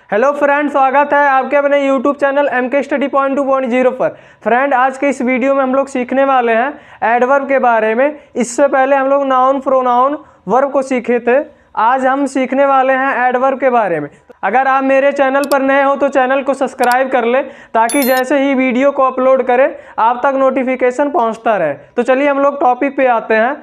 Hello friend, स्वागत है आपके अपने YouTube channel MK Study Point 2.0 पर। फ्रेंड, आज के इस वीडियो में हम लोग सीखने वाले हैं एडवर्ब के बारे में। इससे पहले हम लोग नाउन प्रोनाउन वर्ब को सीखे थे। आज हम सीखने वाले हैं एडवर्ब के बारे में। अगर आप मेरे चैनल पर नए हो तो चैनल को सब्सक्राइब कर ले, ताकि जैसे ही वीडियो को अपलोड करें आप तक नोटिफिकेशन पहुँचता रहे। तो चलिए हम लोग टॉपिक पे आते हैं।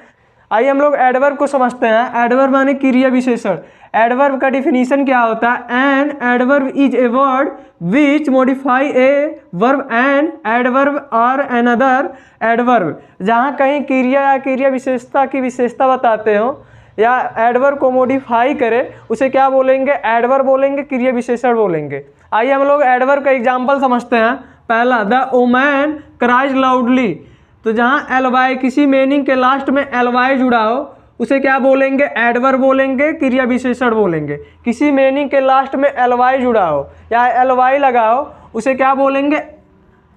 आइए हम लोग एडवर्ब को समझते हैं। एडवर्ब माने क्रिया विशेषण। एडवर्ब का डिफिनीशन क्या होता है? An adverb is a word which modify a verb an adverb और अनदर एडवर्ब। जहाँ कहीं क्रिया या क्रिया विशेषता की विशेषता बताते हो या एडवर्ब को मॉडिफाई करे, उसे क्या बोलेंगे? एडवर्ब बोलेंगे, क्रिया विशेषण बोलेंगे। आइए हम लोग एडवर्ब का एग्जाम्पल समझते हैं। पहला, द वुमन क्राइज लाउडली। तो जहाँ एल वाई किसी मीनिंग के लास्ट में एल वाई जुड़ा हो उसे क्या बोलेंगे? एडवर्ब बोलेंगे, क्रिया विशेषण बोलेंगे। किसी मीनिंग के लास्ट में एल वाई जुड़ा हो या एल वाई लगा हो उसे क्या बोलेंगे?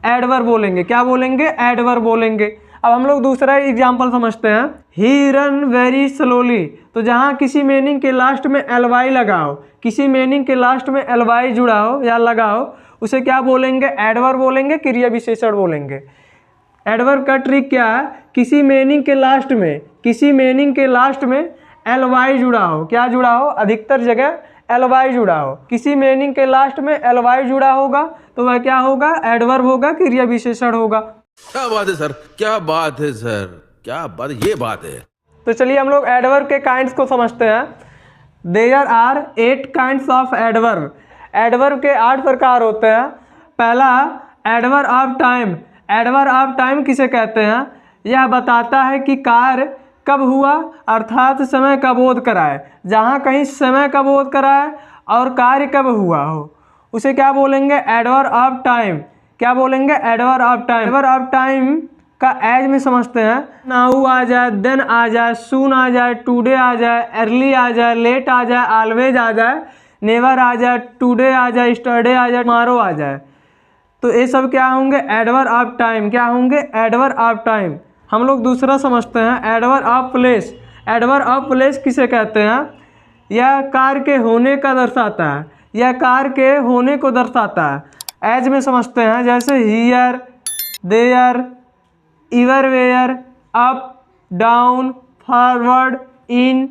एडवर्ब बोलेंगे। क्या बोलेंगे? एडवर्ब बोलेंगे। अब हम लोग दूसरा एग्जाम्पल समझते हैं। ही रन वेरी स्लोली। तो जहाँ किसी मीनिंग के लास्ट में एल वाई लगा हो, किसी मीनिंग के लास्ट में एल वाई जुड़ा हो या लगा हो उसे क्या बोलेंगे? एडवर्ब बोलेंगे, क्रिया विशेषण बोलेंगे। एडवर्ब का ट्रिक क्या है? किसी मीनिंग के लास्ट में एल वाई जुड़ा हो। क्या जुड़ा हो? अधिकतर जगह एल वाई जुड़ा हो। किसी मीनिंग के लास्ट में एल वाई जुड़ा होगा तो वह क्या होगा? एडवर्ब होगा, क्रिया विशेषण होगा। क्या बात है सर, क्या बात है सर, क्या बात, ये बात है। तो चलिए हम लोग एडवर्ब के काइंड्स को समझते हैं। There are 8 kinds of adverb. Adverb के 8 प्रकार होते हैं। पहला, adverb of time. Adverb of time किसे कहते हैं? यह बताता है कि कार्य कब हुआ, अर्थात समय का बोध कराए। जहाँ कहीं समय का बोध कराए और कार्य कब हुआ हो उसे क्या बोलेंगे? Adverb of time. क्या बोलेंगे? Adverb of time. Adverb of time का एज में समझते हैं। नाउ आ जाए, देन आ जाए, सून आ जाए, टुडे आ जाए, अर्ली आ जाए, लेट आ जाए, ऑलवेज आ जाए, नेवर आ जाए, टुडे आ जाए, स्टरडे आ जाए, टुमारो आ जाए। तो ये सब क्या होंगे? Adverb of time. क्या होंगे? Adverb of time. हम लोग दूसरा समझते हैं, adverb of place. Adverb of place किसे कहते हैं? यह कार्य के होने का दर्शाता है। यह कार्य के होने को दर्शाता है। एज में समझते हैं, जैसे here, there, everywhere, up, down, forward, in,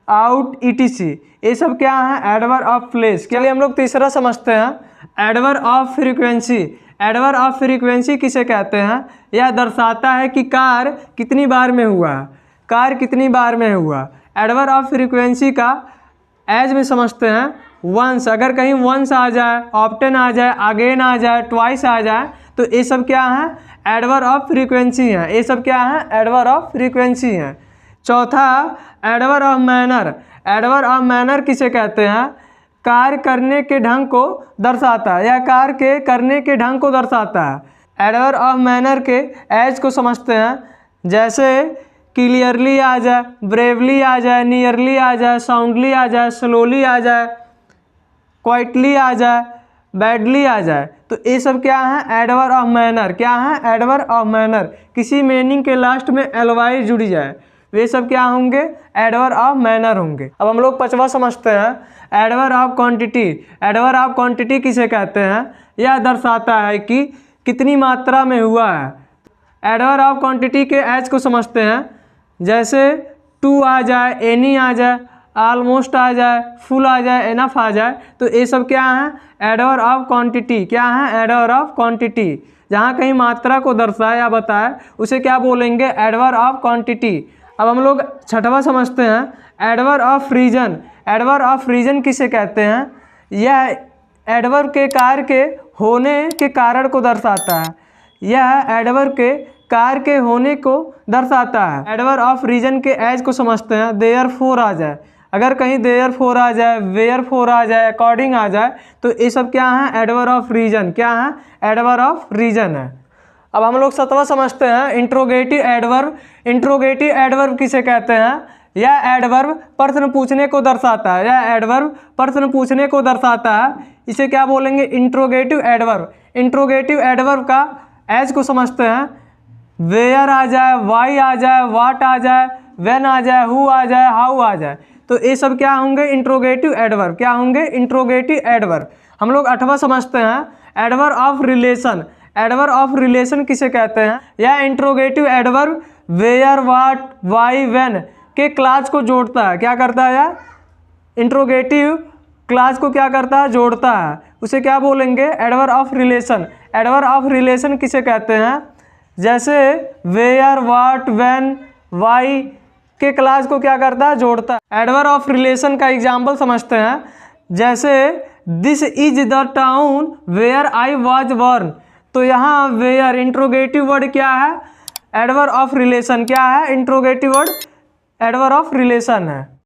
out, etc। ये सब क्या है? Adverb of place. चलिए हम लोग तीसरा समझते हैं, adverb of frequency. Adverb of frequency किसे कहते हैं? यह दर्शाता है कि कार्य कितनी बार में हुआ है। कार्य कितनी बार में हुआ। एडवर्ब ऑफ फ्रीक्वेंसी का एज में समझते हैं, वंस। अगर कहीं वंस आ जाए, ऑफ्टन आ जाए, अगेन आ जाए, ट्वाइस आ जाए तो ये सब क्या है? एडवर्ब ऑफ फ्रीक्वेंसी हैं। ये सब क्या है? एडवर्ब ऑफ फ्रीक्वेंसी हैं। चौथा, adverb of manner. Adverb of manner किसे कहते हैं? कार्य करने के ढंग को दर्शाता है या कार्य के करने के ढंग को दर्शाता है। एडवर्ब ऑफ मैनर के एज को समझते हैं, जैसे क्लियरली आ जाए, ब्रेवली आ जाए, नियरली आ जाए, साउंडली आ जाए, स्लोली आ जाए, क्वाइटली आ जाए, बैडली आ जाए। तो ये सब क्या है? Adverb of manner. क्या है? Adverb of manner. किसी मीनिंग के लास्ट में एल वाई जुड़ी जाए वे सब क्या होंगे? एडवर्ब ऑफ मैनर होंगे। अब हम लोग पांचवा समझते हैं, adverb of quantity. Adverb of quantity किसे कहते हैं? यह दर्शाता है कि कितनी मात्रा में हुआ है। एडवर्ब ऑफ क्वांटिटी के एज को समझते हैं, जैसे टू आ जाए, एनी आ जाए, ऑलमोस्ट आ जाए, फुल आ जाए, एनफ आ जाए। तो ये सब क्या है? Adverb of quantity. क्या है? Adverb of quantity. जहाँ कहीं मात्रा को दर्शाए या बताए उसे क्या बोलेंगे? Adverb of quantity. अब हम लोग छठवा समझते हैं, adverb of reason. Adverb of reason किसे कहते हैं? यह एडवर्ब के कार्य के होने के कारण को दर्शाता है। यह एडवर्ब के कार्य के होने को दर्शाता है। एडवर्ब ऑफ रीजन के एज को समझते हैं, देयर फोर आ जाए। अगर कहीं देयर फोर आ जाए, वेयर फोर आ जाए, अकॉर्डिंग आ जाए तो ये सब क्या है? Adverb of reason. क्या है? एडवर्ब ऑफ रीजन है। अब हम लोग सतवा समझते हैं, इंट्रोगेटिव एडवर्ब। इंट्रोगेटिव एडवर्ब किसे कहते हैं? यह एडवर्ब प्रश्न पूछने को दर्शाता है। यह एडवर्ब प्रश्न पूछने को दर्शाता है। इसे क्या बोलेंगे? Interrogative adverb. इंट्रोगेटिव एडवर्ब का एज को समझते हैं, वेयर आ जाए, वाई आ जाए, वाट आ जाए, व्हेन आ जाए, हु आ जाए, हाउ आ जाए। तो ये सब क्या होंगे, इंट्रोगेटिव एडवर्ब। क्या होंगे, इंट्रोगेटिव एडवर्ब। हम लोग 8वां समझते हैं, adverb of relation. Adverb of relation किसे कहते हैं? यह interrogative adverb where, what, why, when के क्लास को जोड़ता है। क्या करता है यार, इंट्रोगेटिव क्लास को क्या करता है, जोड़ता है। उसे क्या बोलेंगे, adverb of relation. Adverb of relation किसे कहते हैं? जैसे वेयर, व्हाट, व्हेन, वाई के क्लास को क्या करता है, जोड़ता है। एडवर्ब ऑफ रिलेशन का एग्जाम्पल समझते हैं, जैसे this is the town where I was born. तो यहाँ वेयर इंट्रोगेटिव वर्ड क्या है, एडवर्ब ऑफ रिलेशन। क्या है, interrogative word adverb of relation है।